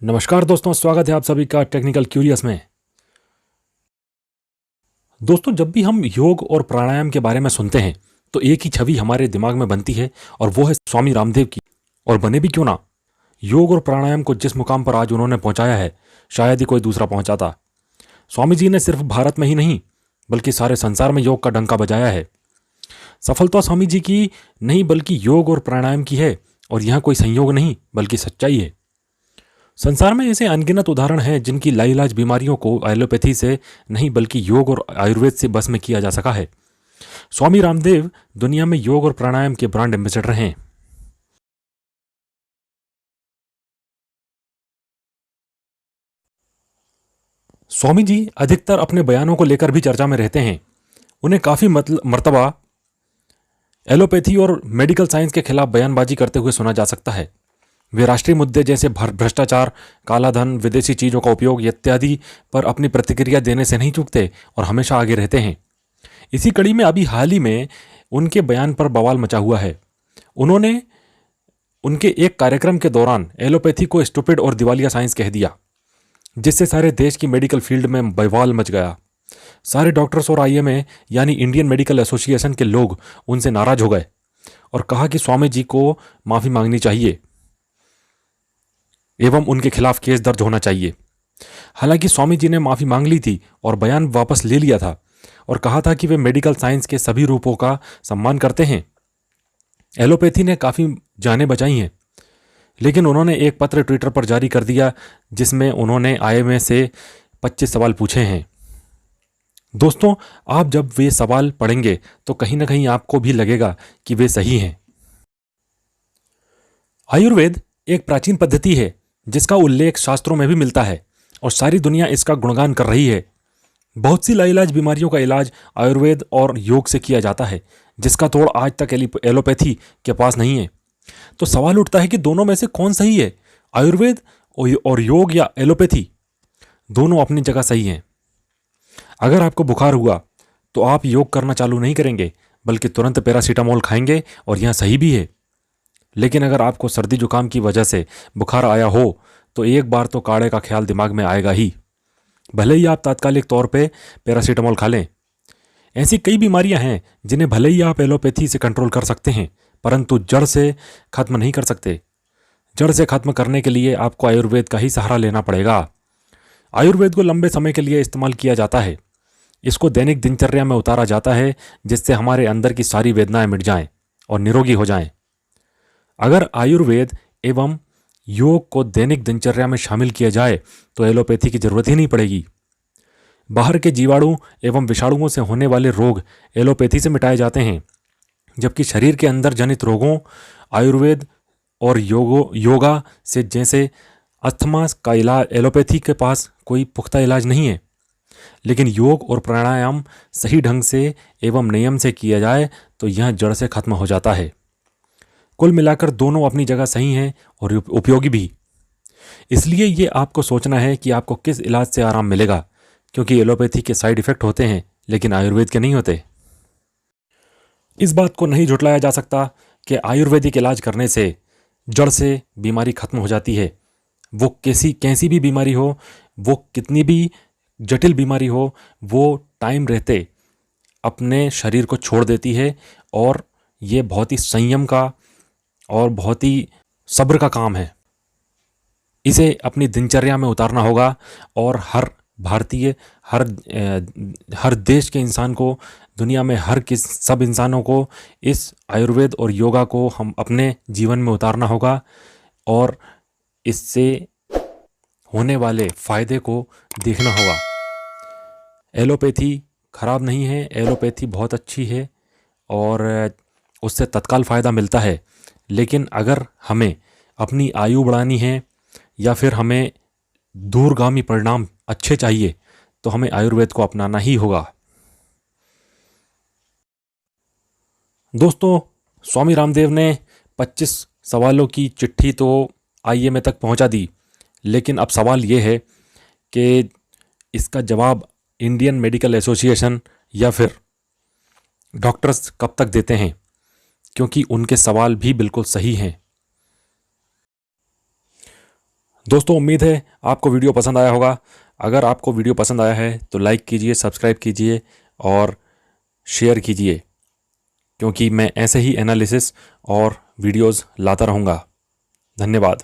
नमस्कार दोस्तों, स्वागत है आप सभी का टेक्निकल क्यूरियस में। दोस्तों, जब भी हम योग और प्राणायाम के बारे में सुनते हैं तो एक ही छवि हमारे दिमाग में बनती है और वो है स्वामी रामदेव की। और बने भी क्यों ना, योग और प्राणायाम को जिस मुकाम पर आज उन्होंने पहुंचाया है, शायद ही कोई दूसरा पहुंचाता। स्वामी जी ने सिर्फ भारत में ही नहीं बल्कि सारे संसार में योग का डंका बजाया है। सफलता स्वामी जी की नहीं बल्कि योग और प्राणायाम की है, और यह कोई संयोग नहीं बल्कि सच्चाई है। संसार में ऐसे अनगिनत उदाहरण हैं जिनकी लाइलाज बीमारियों को एलोपैथी से नहीं बल्कि योग और आयुर्वेद से बस में किया जा सका है। स्वामी रामदेव दुनिया में योग और प्राणायाम के ब्रांड एम्बेसडर हैं। स्वामी जी अधिकतर अपने बयानों को लेकर भी चर्चा में रहते हैं। उन्हें काफी मर्तबा एलोपैथी और मेडिकल साइंस के खिलाफ बयानबाजी करते हुए सुना जा सकता है। वे राष्ट्रीय मुद्दे जैसे भ्रष्टाचार, काला धन, विदेशी चीजों का उपयोग इत्यादि पर अपनी प्रतिक्रिया देने से नहीं चूकते और हमेशा आगे रहते हैं। इसी कड़ी में अभी हाल ही में उनके बयान पर बवाल मचा हुआ है। उन्होंने उनके एक कार्यक्रम के दौरान एलोपैथी को स्टूपिड और दिवालिया साइंस कह दिया, जिससे सारे देश की मेडिकल फील्ड में बवाल मच गया। सारे डॉक्टर्स और आईएमए यानी इंडियन मेडिकल एसोसिएशन के लोग उनसे नाराज हो गए और कहा कि स्वामी जी को माफी मांगनी चाहिए एवं उनके खिलाफ केस दर्ज होना चाहिए। हालांकि स्वामी जी ने माफी मांग ली थी और बयान वापस ले लिया था और कहा था कि वे मेडिकल साइंस के सभी रूपों का सम्मान करते हैं। एलोपैथी ने काफी जानें बचाई हैं, लेकिन उन्होंने एक पत्र ट्विटर पर जारी कर दिया जिसमें उन्होंने आईएमए से 25 सवाल पूछे हैं। दोस्तों, आप जब वे सवाल पढ़ेंगे तो कहीं ना कहीं आपको भी लगेगा कि वे सही हैं। आयुर्वेद एक प्राचीन पद्धति है जिसका उल्लेख शास्त्रों में भी मिलता है और सारी दुनिया इसका गुणगान कर रही है। बहुत सी लाइलाज बीमारियों का इलाज आयुर्वेद और योग से किया जाता है, जिसका तोड़ आज तक एलोपैथी के पास नहीं है। तो सवाल उठता है कि दोनों में से कौन सही है, आयुर्वेद और योग या एलोपैथी? दोनों अपनी जगह सही हैं। अगर आपको बुखार हुआ तो आप योग करना चालू नहीं करेंगे बल्कि तुरंत पैरासीटामोल खाएंगे, और यह सही भी है। लेकिन अगर आपको सर्दी जुकाम की वजह से बुखार आया हो तो एक बार तो काढ़े का ख्याल दिमाग में आएगा ही, भले ही आप तात्कालिक तौर पे पैरासीटामोल खा लें। ऐसी कई बीमारियां हैं जिन्हें भले ही आप एलोपैथी से कंट्रोल कर सकते हैं, परंतु जड़ से खत्म नहीं कर सकते। जड़ से खत्म करने के लिए आपको आयुर्वेद का ही सहारा लेना पड़ेगा। आयुर्वेद को लंबे समय के लिए इस्तेमाल किया जाता है। इसको दैनिक दिनचर्या में उतारा जाता है जिससे हमारे अंदर की सारी वेदनाएं मिट जाएं और निरोगी हो जाएं। अगर आयुर्वेद एवं योग को दैनिक दिनचर्या में शामिल किया जाए तो एलोपैथी की जरूरत ही नहीं पड़ेगी। बाहर के जीवाणु एवं विषाणुओं से होने वाले रोग एलोपैथी से मिटाए जाते हैं, जबकि शरीर के अंदर जनित रोगों आयुर्वेद और योगा से, जैसे अस्थमा का इलाज, एलोपैथी के पास कोई पुख्ता इलाज नहीं है। लेकिन योग और प्राणायाम सही ढंग से एवं नियम से किया जाए तो यह जड़ से खत्म हो जाता है। कुल मिलाकर दोनों अपनी जगह सही हैं और उपयोगी भी। इसलिए ये आपको सोचना है कि आपको किस इलाज से आराम मिलेगा, क्योंकि एलोपैथी के साइड इफेक्ट होते हैं लेकिन आयुर्वेद के नहीं होते। इस बात को नहीं झुटलाया जा सकता कि आयुर्वेदिक इलाज करने से जड़ से बीमारी खत्म हो जाती है। वो कैसी भी बीमारी हो, वो कितनी भी जटिल बीमारी हो, वो टाइम रहते अपने शरीर को छोड़ देती है। और ये बहुत ही संयम का और बहुत ही सब्र का काम है। इसे अपनी दिनचर्या में उतारना होगा और हर भारतीय, हर देश के इंसान को, दुनिया में सब इंसानों को इस आयुर्वेद और योगा को हम अपने जीवन में उतारना होगा और इससे होने वाले फायदे को देखना होगा। एलोपैथी खराब नहीं है, एलोपैथी बहुत अच्छी है और उससे तत्काल फ़ायदा मिलता है। लेकिन अगर हमें अपनी आयु बढ़ानी है या फिर हमें दूरगामी परिणाम अच्छे चाहिए तो हमें आयुर्वेद को अपनाना ही होगा। दोस्तों, स्वामी रामदेव ने 25 सवालों की चिट्ठी तो आईएमए तक पहुंचा दी, लेकिन अब सवाल ये है कि इसका जवाब इंडियन मेडिकल एसोसिएशन या फिर डॉक्टर्स कब तक देते हैं, क्योंकि उनके सवाल भी बिल्कुल सही हैं। दोस्तों, उम्मीद है आपको वीडियो पसंद आया होगा। अगर आपको वीडियो पसंद आया है तो लाइक कीजिए, सब्सक्राइब कीजिए और शेयर कीजिए, क्योंकि मैं ऐसे ही एनालिसिस और वीडियोस लाता रहूँगा। धन्यवाद।